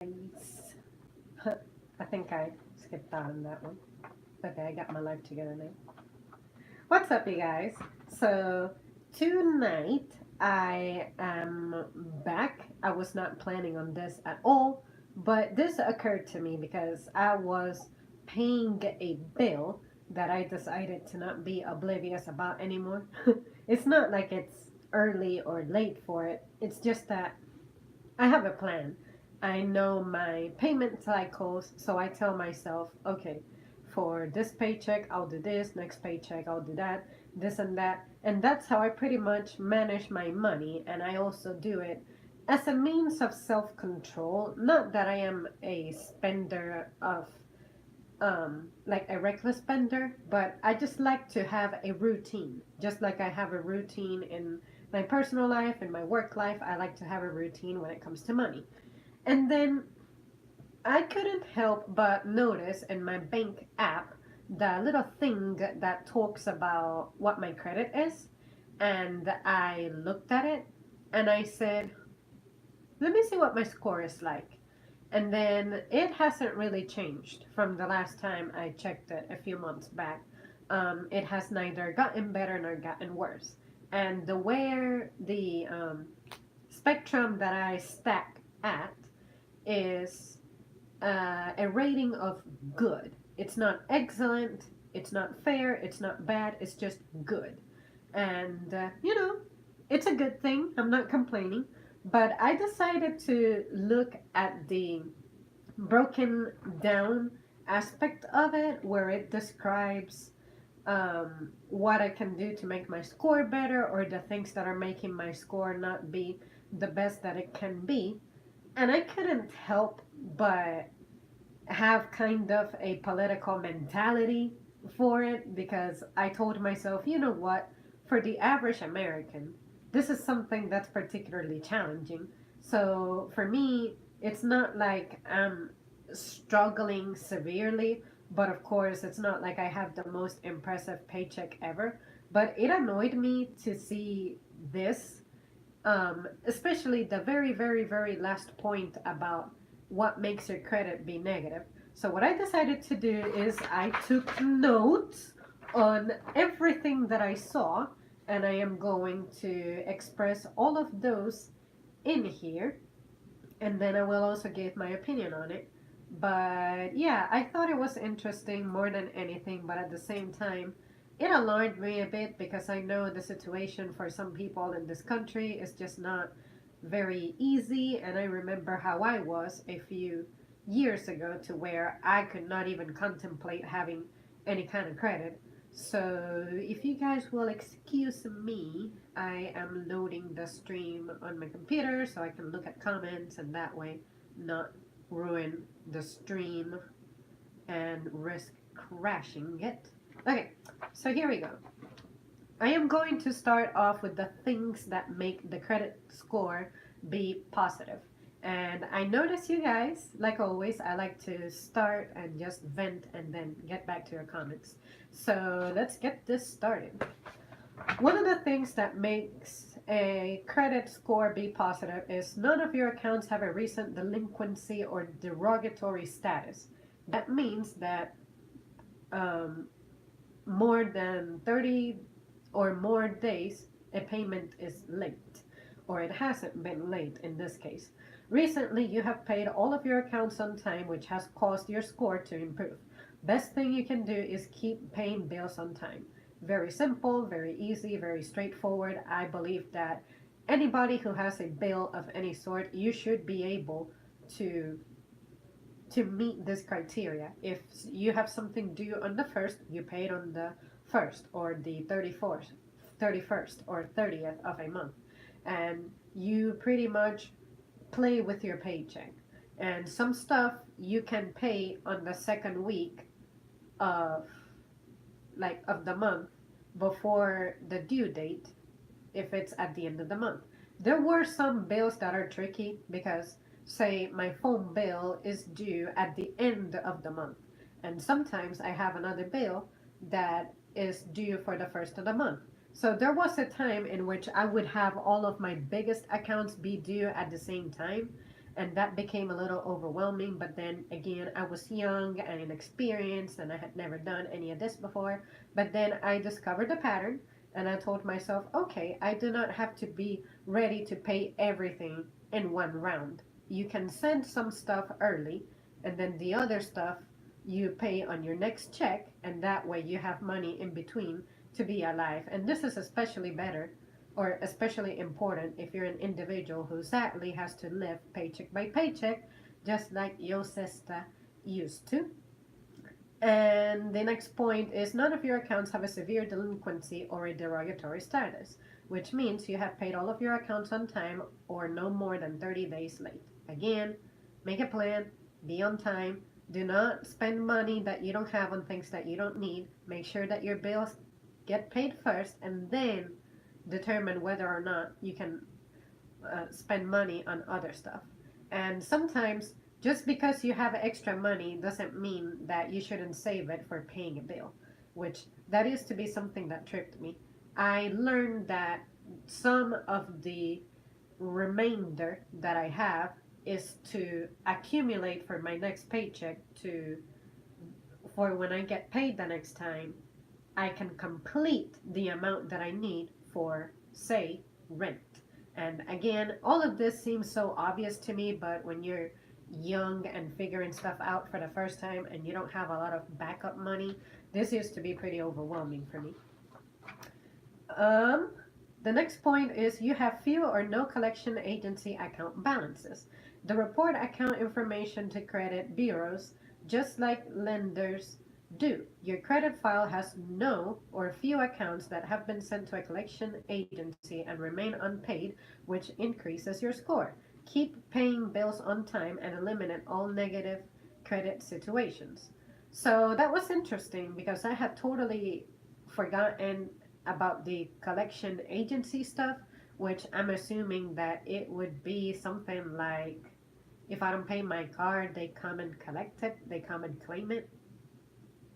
Guys. I think I skipped out on that one. Okay, I got my life together now. What's up, you guys? So, tonight I am back. I was not planning on this at all, but this occurred to me because I was paying a bill that I decided to not be oblivious about anymore. It's not like it's early or late for it, it's just that I have a plan. I know my payment cycles, so I tell myself, okay, for this paycheck, I'll do this, next paycheck, I'll do that, this and that. And that's how I pretty much manage my money. And I also do it as a means of self control. Not that I am a spender of, like a reckless spender, but I just like to have a routine. Just like I have a routine in my personal life and my work life, I like to have a routine when it comes to money. And then I couldn't help but notice in my bank app the little thing that talks about what my credit is. And I looked at it and I said, let me see what my score is like. And then it hasn't really changed from the last time I checked it a few months back. It has neither gotten better nor gotten worse. And the where the spectrum that I stack at is a rating of good. It's not excellent, it's not fair, it's not bad, it's just good. And, it's a good thing. I'm not complaining. But I decided to look at the broken down aspect of it where it describes what I can do to make my score better or the things that are making my score not be the best that it can be. And I couldn't help but have kind of a political mentality for it because I told myself, you know what, for the average American, this is something that's particularly challenging. So for me, it's not like I'm struggling severely, but of course, it's not like I have the most impressive paycheck ever. But it annoyed me to see this, especially the very, very, very last point about what makes your credit be negative. So what I decided to do is I took notes on everything that I saw, and I am going to express all of those in here, and then I will also give my opinion on it. But yeah, I thought it was interesting more than anything, but at the same time, it alarmed me a bit because I know the situation for some people in this country is just not very easy. And I remember how I was a few years ago to where I could not even contemplate having any kind of credit. So, if you guys will excuse me, I am loading the stream on my computer so I can look at comments and that way not ruin the stream and risk crashing it. Okay, so here we go. I am going to start off with the things that make the credit score be positive. And I notice you guys, like always, I like to start and just vent and then get back to your comments. So let's get this started. One of the things that makes a credit score be positive is none of your accounts have a recent delinquency or derogatory status. That means that um, more than 30 or more days a payment is late, or it hasn't been late in this case. Recently, you have paid all of your accounts on time, which has caused your score to improve. Best thing you can do is keep paying bills on time. Very simple, very easy, very straightforward. I believe that anybody who has a bill of any sort, you should be able to meet this criteria. If you have something due on the first, you pay it on the first or the 34th, 31st or 30th of a month. And you pretty much play with your paycheck. And some stuff you can pay on the second week of of the month before the due date if it's at the end of the month. There were some bills that are tricky because, say, my phone bill is due at the end of the month, and sometimes I have another bill that is due for the first of the month. So there was a time in which I would have all of my biggest accounts be due at the same time, and that became a little overwhelming. But then again, I was young and inexperienced, and I had never done any of this before. But then I discovered the pattern, and I told myself, okay, I do not have to be ready to pay everything in one round. You can send some stuff early, and then the other stuff you pay on your next check, and that way you have money in between to be alive. And this is especially better or especially important if you're an individual who sadly has to live paycheck by paycheck, just like your sister used to. And the next point is none of your accounts have a severe delinquency or a derogatory status, which means you have paid all of your accounts on time or no more than 30 days late. Again, make a plan, be on time, do not spend money that you don't have on things that you don't need. Make sure that your bills get paid first and then determine whether or not you can spend money on other stuff. And sometimes just because you have extra money doesn't mean that you shouldn't save it for paying a bill, which that used to be something that tripped me. I learned that some of the remainder that I have is to accumulate for my next paycheck to for when I get paid the next time I can complete the amount that I need for, say, rent. And again, all of this seems so obvious to me, but when you're young and figuring stuff out for the first time and you don't have a lot of backup money, this used to be pretty overwhelming for me. Um, the next point is you have few or no collection agency account balances. The report account information to credit bureaus, just like lenders do. Your credit file has no or few accounts that have been sent to a collection agency and remain unpaid, which increases your score. Keep paying bills on time and eliminate all negative credit situations. So that was interesting because I had totally forgotten about the collection agency stuff, which I'm assuming that it would be something like if I don't pay my card, they come and collect it, they come and claim it.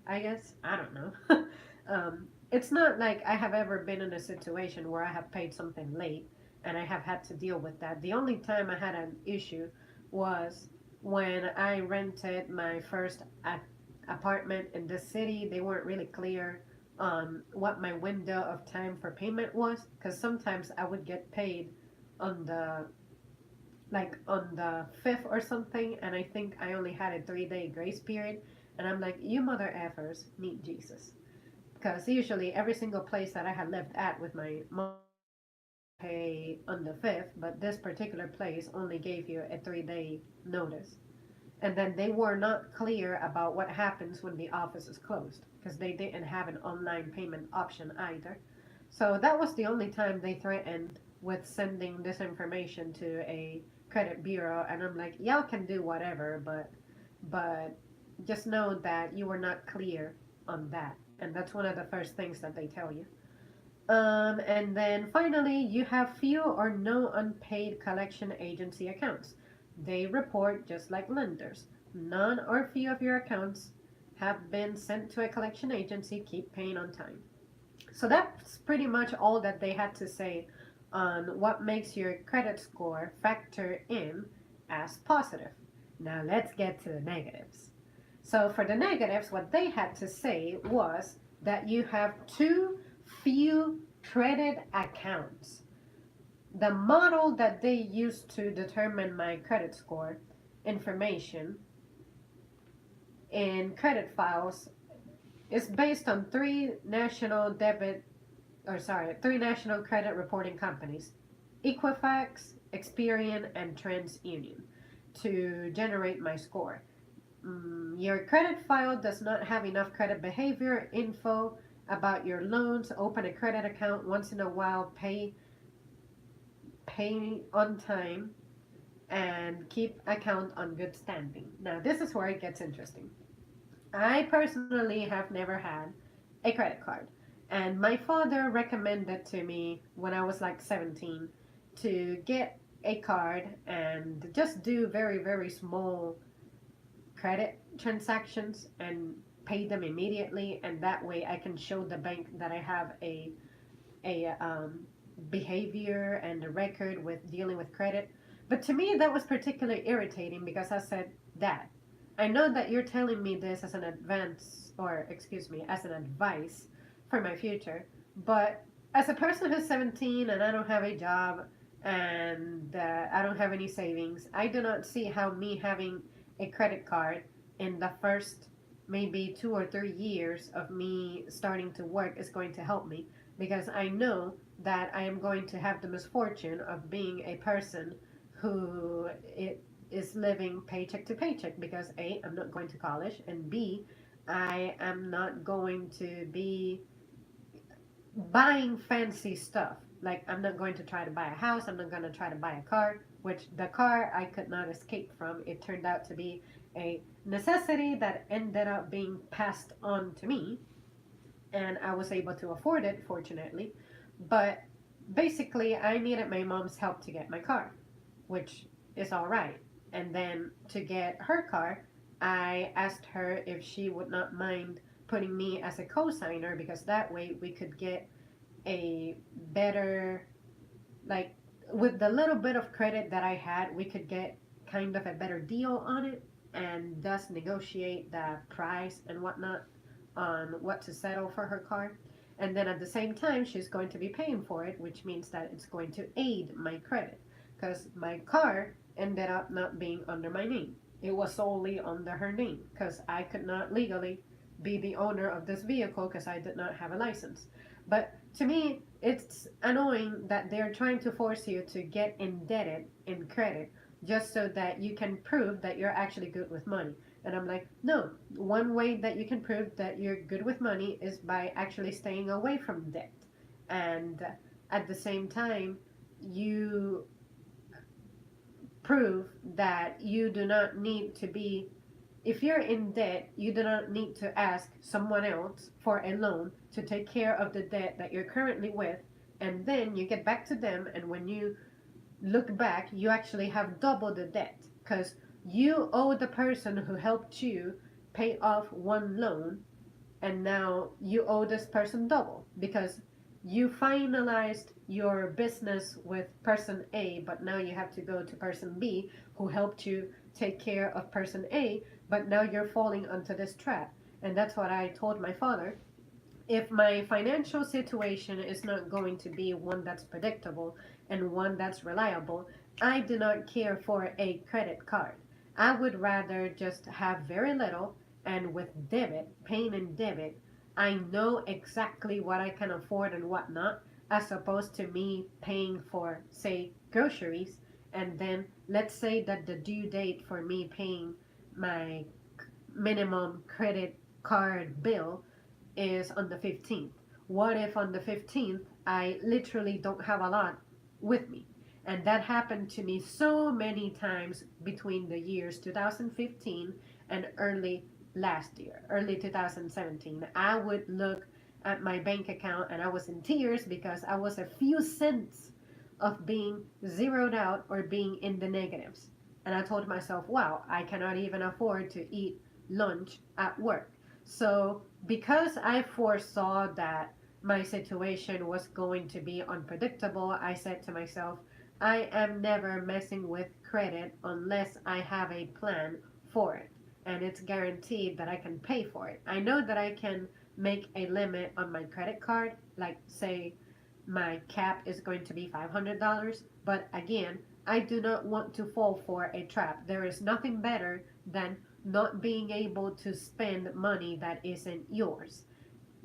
I guess. I don't know. It's not like I have ever been in a situation where I have paid something late and I have had to deal with that. The only time I had an issue was when I rented my first apartment in the city. They weren't really clear on what my window of time for payment was because sometimes I would get paid on the on the 5th or something, and I think I only had a 3-day grace period. And I'm like, you mother effers, meet Jesus. Because usually every single place that I had lived at with my mom pay on the 5th, but this particular place only gave you a 3-day notice. And then they were not clear about what happens when the office is closed because they didn't have an online payment option either. So that was the only time they threatened with sending this information to a credit bureau, and I'm like, y'all can do whatever, but just know that you were not clear on that, and that's one of the first things that they tell you. And then finally, you have few or no unpaid collection agency accounts. They report just like lenders. None or few of your accounts have been sent to a collection agency. Keep paying on time. So that's pretty much all that they had to say on what makes your credit score factor in as positive. Now let's get to the negatives. So for the negatives, what they had to say was that you have too few credit accounts. The model that they used to determine my credit score information in credit files is based on three national credit reporting companies, Equifax, Experian, and TransUnion, to generate my score. Your credit file does not have enough credit behavior info about your loans. Open a credit account once in a while, pay on time, and keep account on good standing. Now, this is where it gets interesting. I personally have never had a credit card, and my father recommended to me when I was like 17 to get a card and just do very, very small credit transactions and pay them immediately, and that way I can show the bank that I have a behavior and a record with dealing with credit. But to me, that was particularly irritating because I said, Dad, I know that you're telling me this as an advance, or excuse me, as an advice for my future, but as a person who's 17 and I don't have a job and I don't have any savings, I do not see how me having a credit card in the first maybe 2 or 3 years of me starting to work is going to help me because I know that I am going to have the misfortune of being a person who it is living paycheck to paycheck because A, I'm not going to college, and B, I am not going to be buying fancy stuff. Like, I'm not going to try to buy a house, I'm not going to try to buy a car, which the car I could not escape from. It turned out to be a necessity that ended up being passed on to me, and I was able to afford it, fortunately. But basically, I needed my mom's help to get my car, which is all right. And then to get her car, I asked her if she would not mind putting me as a co-signer because that way we could get a better, like, with the little bit of credit that I had, we could get kind of a better deal on it and thus negotiate the price and whatnot on what to settle for her car. And then at the same time, she's going to be paying for it, which means that it's going to aid my credit because my car ended up not being under my name. It was solely under her name because I could not legally be the owner of this vehicle because I did not have a license. But to me, it's annoying that they're trying to force you to get indebted in credit just so that you can prove that you're actually good with money. And I'm like, no, one way that you can prove that you're good with money is by actually staying away from debt. And at the same time, you prove that you do not need to be, if you're in debt, you do not need to ask someone else for a loan to take care of the debt that you're currently with. And then you get back to them, and when you look back, you actually have double the debt because you owe the person who helped you pay off one loan, and now you owe this person double because you finalized your business with person A, but now you have to go to person B who helped you take care of person A, but now you're falling onto this trap. And that's what I told my father. If my financial situation is not going to be one that's predictable and one that's reliable, I do not care for a credit card. I would rather just have very little and with debit, paying in debit, I know exactly what I can afford and what not, as opposed to me paying for, say, groceries, and then let's say that the due date for me paying my minimum credit card bill is on the 15th. What if on the 15th I literally don't have a lot with me? And that happened to me so many times between the years 2015 and early 2017. I would look at my bank account and I was in tears because I was a few cents of being zeroed out or being in the negatives. And I told myself, wow, I cannot even afford to eat lunch at work. So, because I foresaw that my situation was going to be unpredictable, I said to myself, I am never messing with credit unless I have a plan for it. And it's guaranteed that I can pay for it. I know that I can make a limit on my credit card, like say my cap is going to be $500, but again, I do not want to fall for a trap. There is nothing better than not being able to spend money that isn't yours.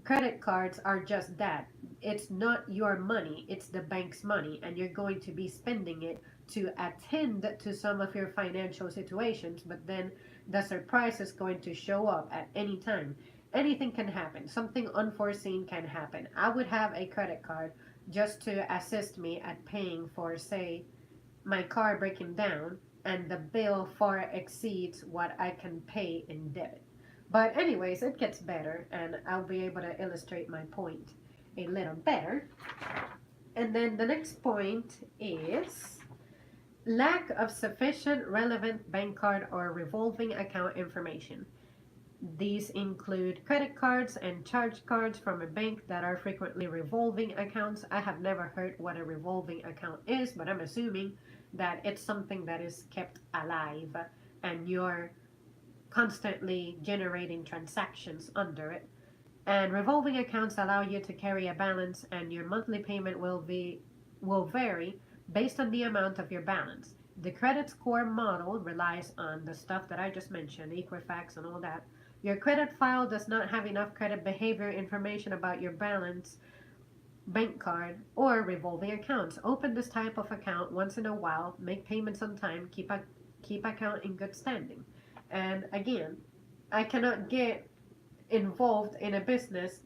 Credit cards are just that. It's not your money, it's the bank's money, and you're going to be spending it to attend to some of your financial situations, but then the surprise is going to show up at any time. Anything can happen, something unforeseen can happen. I would have a credit card just to assist me at paying for, say, my car breaking down, and the bill far exceeds what I can pay in debit. But anyways, it gets better, and I'll be able to illustrate my point a little better. And then the next point is lack of sufficient relevant bank card or revolving account information. These include credit cards and charge cards from a bank that are frequently revolving accounts. I have never heard what a revolving account is, but I'm assuming that it's something that is kept alive and you're constantly generating transactions under it. And revolving accounts allow you to carry a balance, and your monthly payment will vary based on the amount of your balance. The credit score model relies on the stuff that I just mentioned, Equifax and all that. Your credit file does not have enough credit behavior information about your balance, bank card, or revolving accounts. Open this type of account once in a while, make payments on time, keep account in good standing. And again, I cannot get involved in a business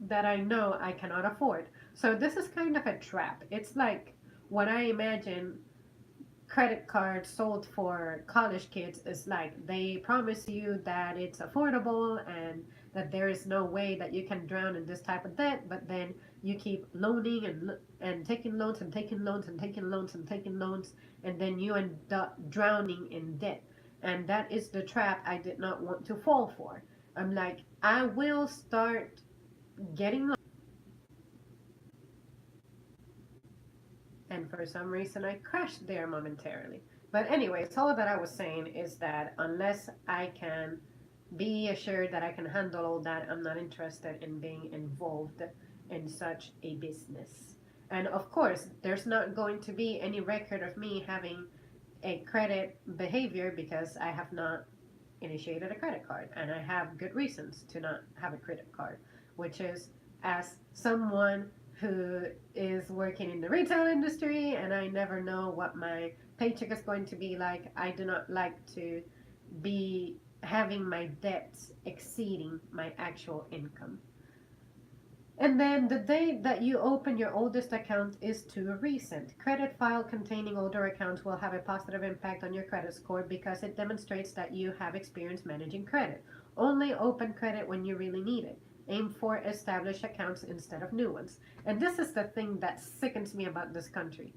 that I know I cannot afford. So this is kind of a trap. It's like what I imagine credit cards sold for college kids is like. They promise you that it's affordable and that there is no way that you can drown in this type of debt, but then you keep loaning and taking loans and taking loans and taking loans and taking loans, and then you end up drowning in debt. And that is the trap I did not want to fall for. I'm like, I will start getting, and for some reason I crashed there momentarily. But anyways, all that I was saying is that unless I can be assured that I can handle all that, I'm not interested in being involved in such a business. And of course, there's not going to be any record of me having a credit behavior because I have not initiated a credit card, and I have good reasons to not have a credit card, which is as someone who is working in the retail industry and I never know what my paycheck is going to be like. I do not like to be having my debts exceeding my actual income. And then the date that you open your oldest account is too recent. Credit file containing older accounts will have a positive impact on your credit score because it demonstrates that you have experience managing credit. Only open credit when you really need it. Aim for established accounts instead of new ones. And this is the thing that sickens me about this country.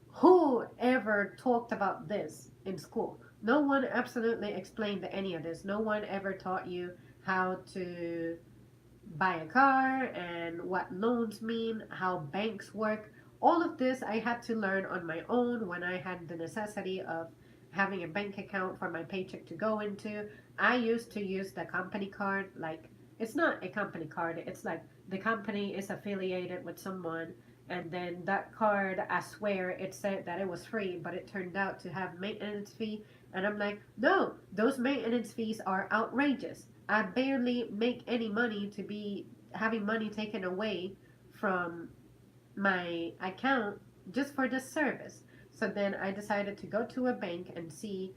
Who ever talked about this in school? No one absolutely explained any of this. No one ever taught you how to buy a car and what loans mean, how banks work. All of this I had to learn on my own when I had the necessity of having a bank account for my paycheck to go into. I used to use the company card. Like, it's not a company card, it's like the company is affiliated with someone, and then that card, I swear it said that it was free, but it turned out to have maintenance fee. And I'm like, no, those maintenance fees are outrageous. I barely make any money to be having money taken away from my account just for this service. So then I decided to go to a bank and see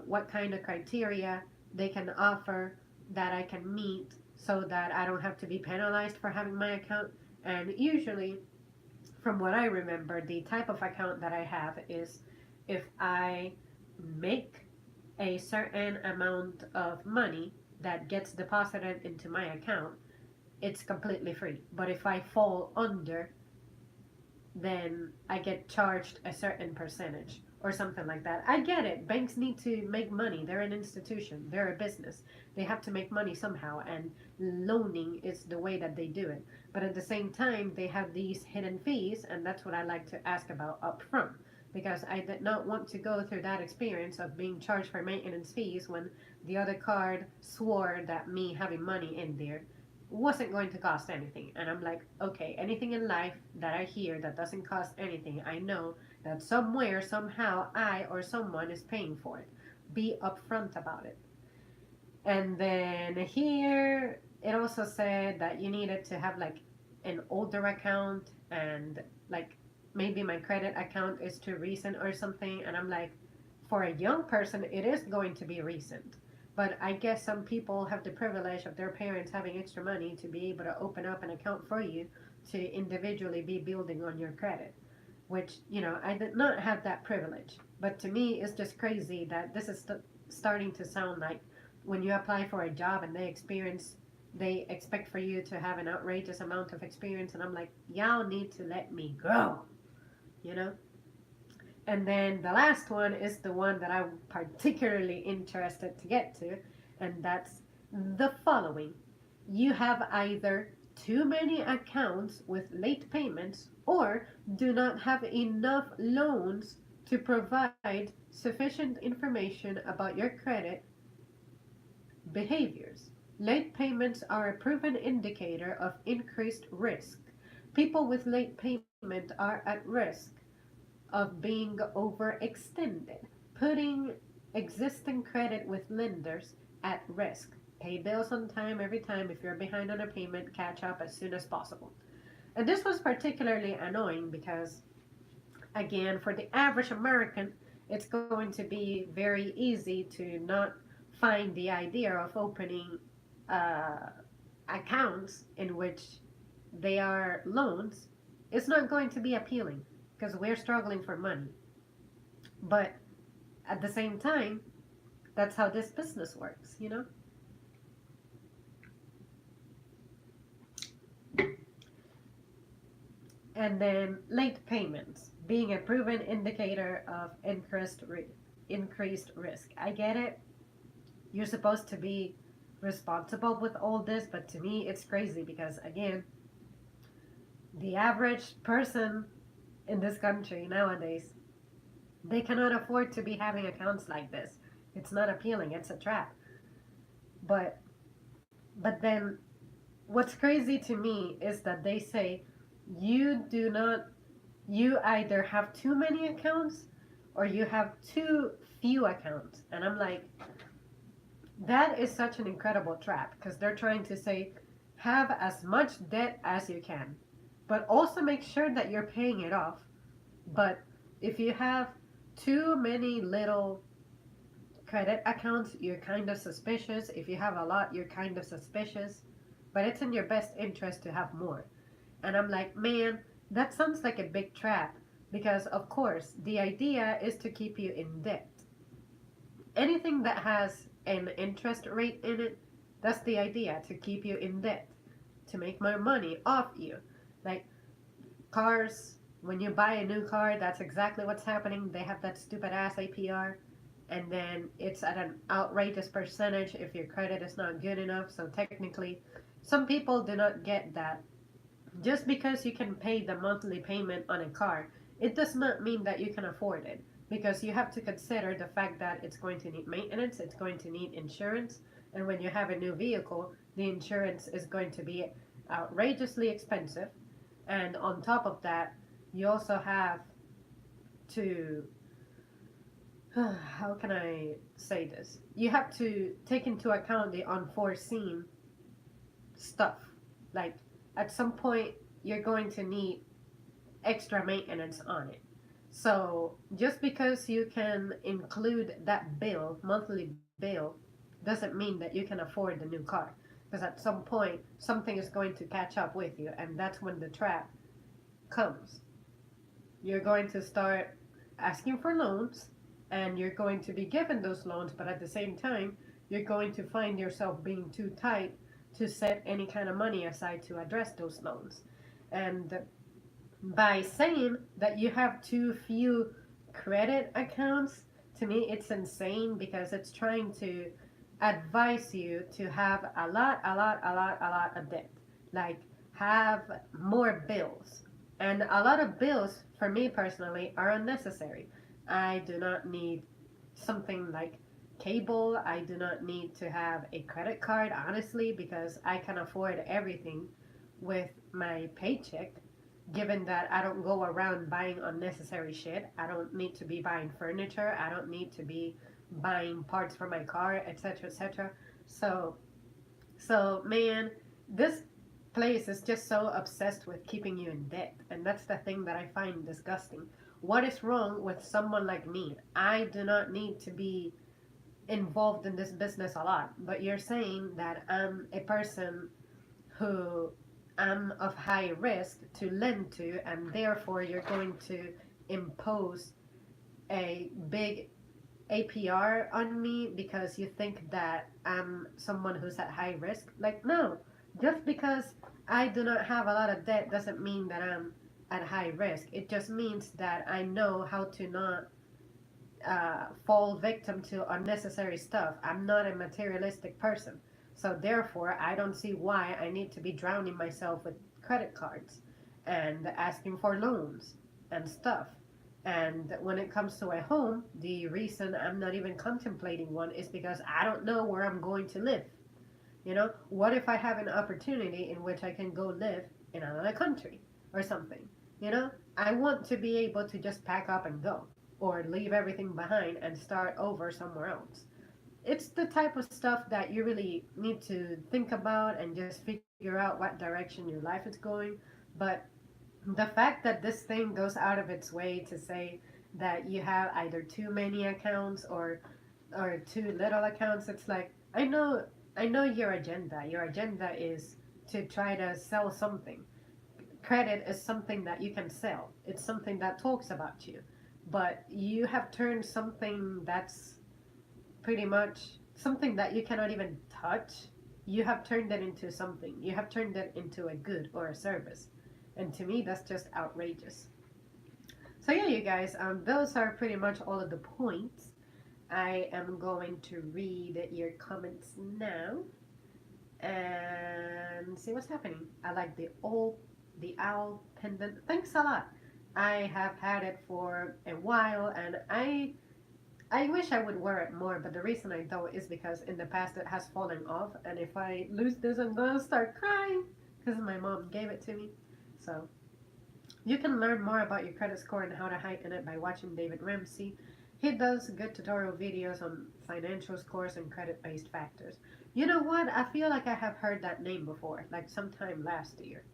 what kind of criteria they can offer that I can meet so that I don't have to be penalized for having my account. And usually, from what I remember, the type of account that I have is if I make a certain amount of money that gets deposited into my account, it's completely free. But if I fall under, then I get charged a certain percentage or something like that. I get it. Banks need to make money. They're an institution, they're a business. They have to make money somehow, and loaning is the way that they do it. But at the same time, they have these hidden fees, and that's what I like to ask about up front. Because I did not want to go through that experience of being charged for maintenance fees when the other card swore that me having money in there wasn't going to cost anything. And I'm like, okay, anything in life that I hear that doesn't cost anything, I know that somewhere, somehow, I or someone is paying for it. Be upfront about it. And then here, it also said that you needed to have like an older account, and like maybe my credit account is too recent or something. And I'm like, for a young person, it is going to be recent. But I guess some people have the privilege of their parents having extra money to be able to open up an account for you to individually be building on your credit, which, I did not have that privilege. But to me, it's just crazy that this is starting to sound like when you apply for a job and they expect for you to have an outrageous amount of experience. And I'm like, y'all need to let me go, you know? And then the last one is the one that I'm particularly interested to get to, and that's the following. You have either too many accounts with late payments or do not have enough loans to provide sufficient information about your credit behaviors. Late payments are a proven indicator of increased risk. People with late payment are at risk of being overextended, putting existing credit with lenders at risk. Pay bills on time every time. If you're behind on a payment, catch up as soon as possible. And this was particularly annoying because, again, for the average American, it's going to be very easy to not find the idea of opening uh, accounts in which they are loans. It's not going to be appealing because we're struggling for money. But at the same time, that's how this business works, you know? And then late payments being a proven indicator of increased risk. I get it. You're supposed to be responsible with all this, but to me, it's crazy because, again, the average person in this country nowadays, they cannot afford to be having accounts like this. It's not appealing, it's a trap. But but then what's crazy to me is that they say you do not you either have too many accounts or you have too few accounts. And I'm like, that is such an incredible trap because they're trying to say have as much debt as you can, but also make sure that you're paying it off. But if you have too many little credit accounts, you're kind of suspicious. If you have a lot, you're kind of suspicious. But it's in your best interest to have more. And I'm like, man, that sounds like a big trap because, of course, the idea is to keep you in debt. Anything that has an interest rate in it, that's the idea, to keep you in debt, to make more money off you. Like cars, when you buy a new car, that's exactly what's happening. They have that stupid ass APR, and then it's at an outrageous percentage if your credit is not good enough. So technically, some people do not get that. Just because you can pay the monthly payment on a car, it does not mean that you can afford it. Because you have to consider the fact that it's going to need maintenance, it's going to need insurance, and when you have a new vehicle, the insurance is going to be outrageously expensive. And on top of that, you also have to, how can I say this? You have to take into account the unforeseen stuff. Like at some point, you're going to need extra maintenance on it. So just because you can include that bill, monthly bill, doesn't mean that you can afford the new car. Because at some point, something is going to catch up with you, and that's when the trap comes. You're going to start asking for loans, and you're going to be given those loans, but at the same time, you're going to find yourself being too tight to set any kind of money aside to address those loans. And by saying that you have too few credit accounts, to me it's insane because it's trying to advise you to have a lot of debt. Like have more bills. And a lot of bills for me personally are unnecessary. I do not need something like cable. I do not need to have a credit card, honestly, because I can afford everything with my paycheck. Given that I don't go around buying unnecessary shit, I don't need to be buying furniture, I don't need to be buying parts for my car, etc., etc. So, so man, this place is just so obsessed with keeping you in debt, and that's the thing that I find disgusting. What is wrong with someone like me? I do not need to be involved in this business a lot, but you're saying that I'm a person who am of high risk to lend to, and therefore you're going to impose a big APR on me because you think that I'm someone who's at high risk. Like, no, just because I do not have a lot of debt doesn't mean that I'm at high risk. It just means that I know how to not fall victim to unnecessary stuff. I'm not a materialistic person. So therefore, I don't see why I need to be drowning myself with credit cards and asking for loans and stuff. And when it comes to a home, the reason I'm not even contemplating one is because I don't know where I'm going to live. You know, what if I have an opportunity in which I can go live in another country or something? You know, I want to be able to just pack up and go or leave everything behind and start over somewhere else. It's the type of stuff that you really need to think about and just figure out what direction your life is going. But the fact that this thing goes out of its way to say that you have either too many accounts or too little accounts, it's like I know your agenda. Your agenda is to try to sell something. Credit is something that you can sell. It's something that talks about you. But you have turned something that's pretty much something that you cannot even touch. You have turned it into something. You have turned it into a good or a service. And to me, that's just outrageous. So yeah, you guys, those are pretty much all of the points. I am going to read your comments now and see what's happening. I like the owl pendant. Thanks a lot. I have had it for a while, and I wish I would wear it more, but the reason I don't is because in the past it has fallen off, and if I lose this, I'm gonna start crying because my mom gave it to me. So you can learn more about your credit score and how to heighten it by watching David Ramsey. He does good tutorial videos on financial scores and credit-based factors. You know what? I feel like I have heard that name before, like sometime last year.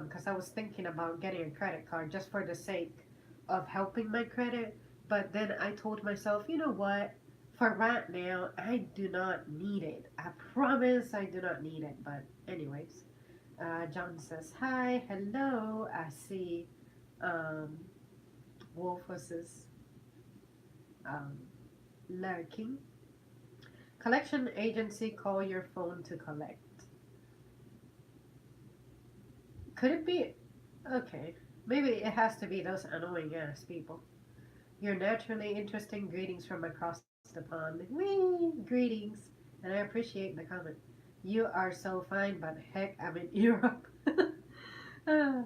Because I was thinking about getting a credit card just for the sake of helping my credit. But then I told myself, you know what? For right now, I do not need it. I promise I do not need it. But anyways, John says, hi, hello. I see um, Wolfus is um, lurking. Collection agency call your phone to collect. Could it be? Okay. Maybe it has to be those annoying ass people. You're naturally interesting. Greetings from across the pond. Whee! Greetings. And I appreciate the comment. You are so fine, but heck, I'm in Europe. Ah,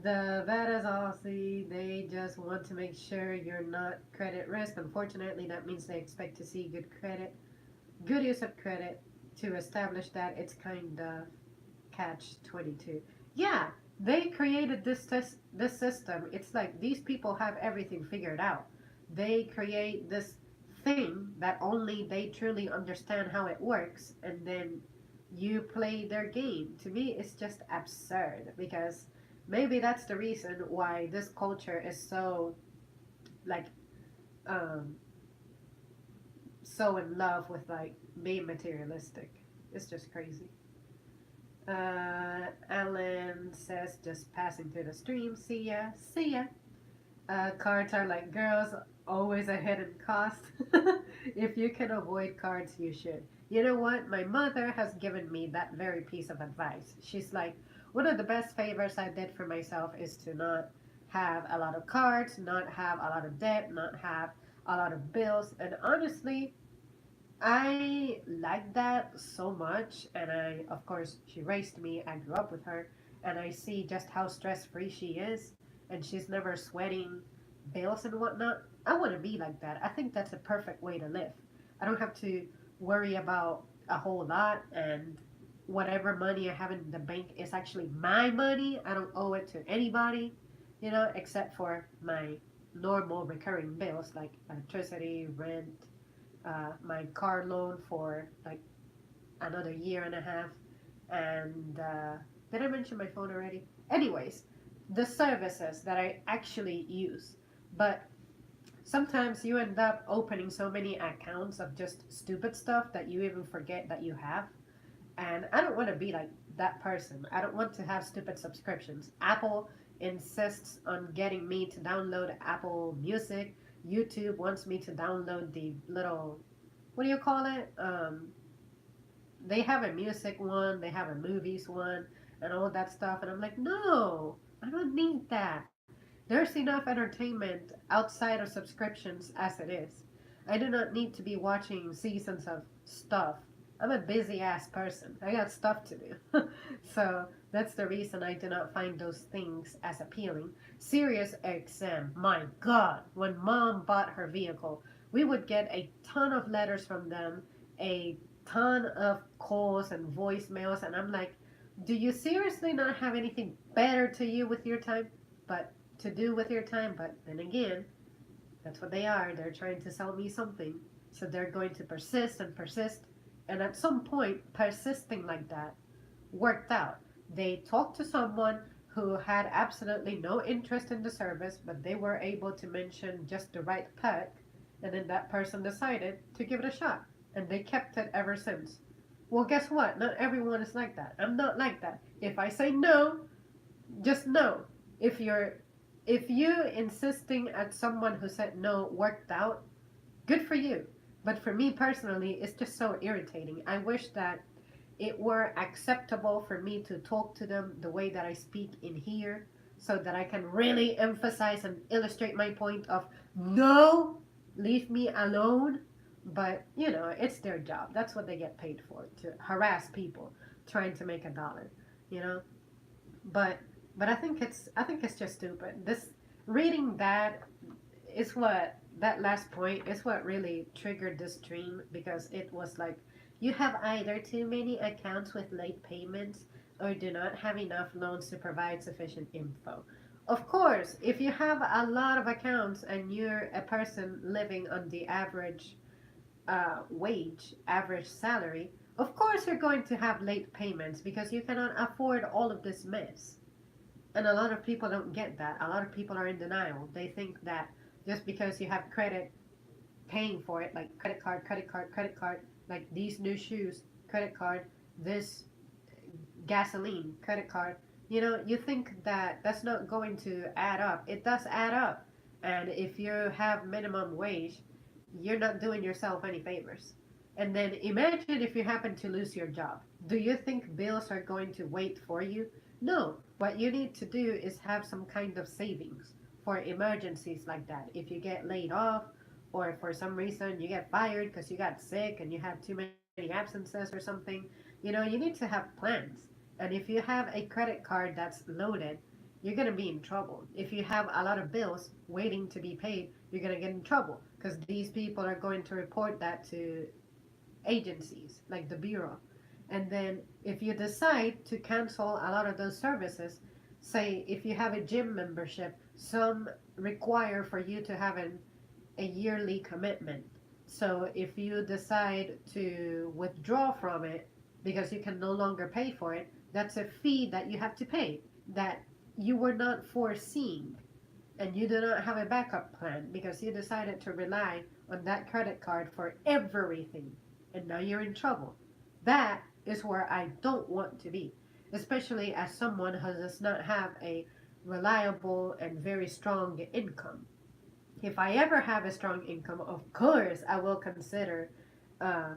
the Vedas Aussie, they just want to make sure you're not credit risk. Unfortunately, that means they expect to see good use of credit to establish that it's kind of catch 22. Yeah, they created this system. It's like these people have everything figured out. They create this thing that only they truly understand how it works, and then you play their game. To me, it's just absurd because maybe that's the reason why this culture is so like um so in love with like being materialistic. It's just crazy. Alan says, just passing through the stream. See ya. See ya. Cards are like girls, always a hidden cost. If you can avoid cards, you should. You know what? My mother has given me that very piece of advice. She's like, one of the best favors I did for myself is to not have a lot of cards, not have a lot of debt, not have a lot of bills. And honestly, I like that so much, and of course, she raised me. I grew up with her, and I see just how stress free she is, and she's never sweating bills and whatnot. I want to be like that. I think that's a perfect way to live. I don't have to worry about a whole lot, and whatever money I have in the bank is actually my money. I don't owe it to anybody, except for my normal recurring bills like electricity, rent, my car loan for like another year and a half. And did I mention my phone already? Anyways, the services that I actually use. But sometimes you end up opening so many accounts of just stupid stuff that you even forget that you have. And I don't want to be like that person. I don't want to have stupid subscriptions. Apple insists on getting me to download Apple Music. YouTube wants me to download the little, what do you call it? They have a music one, they have a movies one, and all that stuff. And I'm like, no, I don't need that. There's enough entertainment outside of subscriptions as it is. I do not need to be watching seasons of stuff I'm a busy ass person. I got stuff to do. So that's the reason I do not find those things as appealing. Sirius XM, my God, when mom bought her vehicle, we would get a ton of letters from them, a ton of calls and voicemails, and I'm like, do you seriously not have anything better to you with your time? But to do with your time, but then again, that's what they are. They're trying to sell me something. So they're going to persist and persist. And at some point, persisting like that worked out. They talked to someone who had absolutely no interest in the service, but they were able to mention just the right perk. And then that person decided to give it a shot. And they kept it ever since. Well, guess what? Not everyone is like that. I'm not like that. If I say no, just no. If you're if you insisting at someone who said no worked out, good for you. But for me personally, it's just so irritating. I wish that it were acceptable for me to talk to them the way that I speak in here so that I can really emphasize and illustrate my point of no, leave me alone. But, it's their job. That's what they get paid for, to harass people trying to make a dollar, you know? But I think it's just stupid. This reading that is what that last point is what really triggered this dream because it was like you have either too many accounts with late payments or do not have enough loans to provide sufficient info. Of course, if you have a lot of accounts and you're a person living on the average wage, average salary, of course you're going to have late payments because you cannot afford all of this mess. And a lot of people don't get that. A lot of people are in denial. They think that just because you have credit paying for it, like credit card, credit card, credit card, like these new shoes, credit card, this gasoline, credit card, you think that that's not going to add up. It does add up. And if you have minimum wage, you're not doing yourself any favors. And then imagine if you happen to lose your job. Do you think bills are going to wait for you? No. What you need to do is have some kind of savings for emergencies like that. If you get laid off, or for some reason you get fired because you got sick and you had too many absences or something, you need to have plans. And if you have a credit card that's loaded, you're going to be in trouble. If you have a lot of bills waiting to be paid, you're going to get in trouble because these people are going to report that to agencies like the Bureau. And then if you decide to cancel a lot of those services, say if you have a gym membership, some require for you to have a yearly commitment. So if you decide to withdraw from it because you can no longer pay for it, that's a fee that you have to pay that you were not foreseeing. And you do not have a backup plan because you decided to rely on that credit card for everything. And now you're in trouble. That is where I don't want to be, especially as someone who does not have a reliable and very strong income. If I ever have a strong income, of course I will consider uh,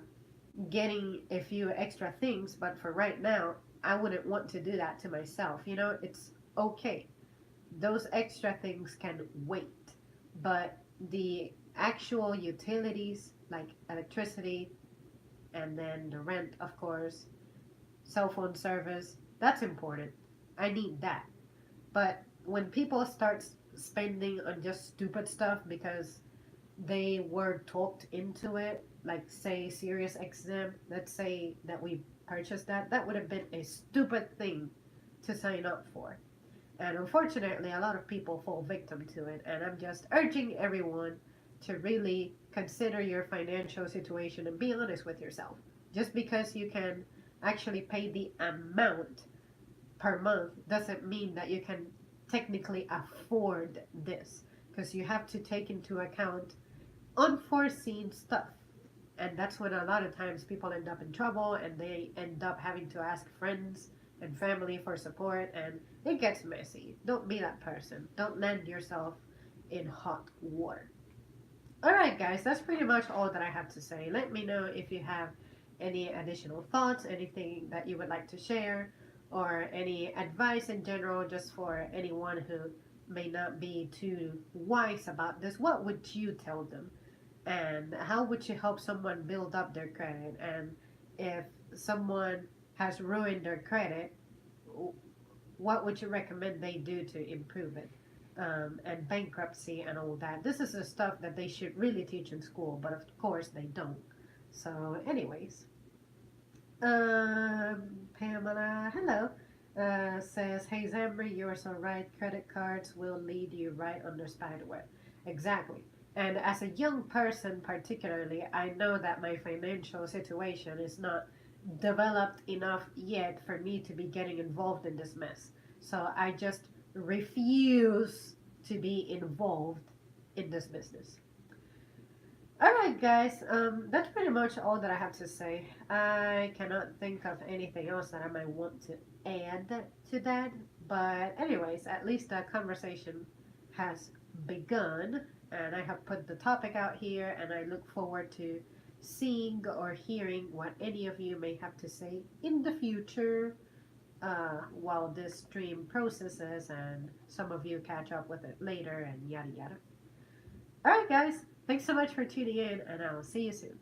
getting a few extra things, but for right now, I wouldn't want to do that to myself. It's okay. Those extra things can wait, but the actual utilities like electricity and then the rent, of course, cell phone service, that's important. I need that. But when people start spending on just stupid stuff because they were talked into it, like say Sirius XM, let's say that we purchased that would have been a stupid thing to sign up for. And unfortunately, a lot of people fall victim to it. And I'm just urging everyone to really consider your financial situation and be honest with yourself. Just because you can actually pay the amount per month doesn't mean that you can technically afford this. Because you have to take into account unforeseen stuff. And that's when a lot of times people end up in trouble and they end up having to ask friends and family for support, and it gets messy. Don't be that person. Don't land yourself in hot water. Alright, guys, that's pretty much all that I have to say. Let me know if you have any additional thoughts, anything that you would like to share, or any advice in general just for anyone who may not be too wise about this. What would you tell them? And how would you help someone build up their credit? And if someone has ruined their credit, what would you recommend they do to improve it? And bankruptcy and all that. This is the stuff that they should really teach in school, but of course they don't. So, anyways, Pamela, hello, says, "Hey Zambri, you're so right. Credit cards will lead you right under spiderweb." Exactly. And as a young person, particularly, I know that my financial situation is not developed enough yet for me to be getting involved in this mess. So I just refuse to be involved in this business. All right, guys. That's pretty much all that I have to say. I cannot think of anything else that I might want to add to that. But, anyways, at least the conversation has begun, and I have put the topic out here, and I look forward to seeing or hearing what any of you may have to say in the future while this stream processes and some of you catch up with it later and yada yada. All right, guys. Thanks so much for tuning in, and I'll see you soon.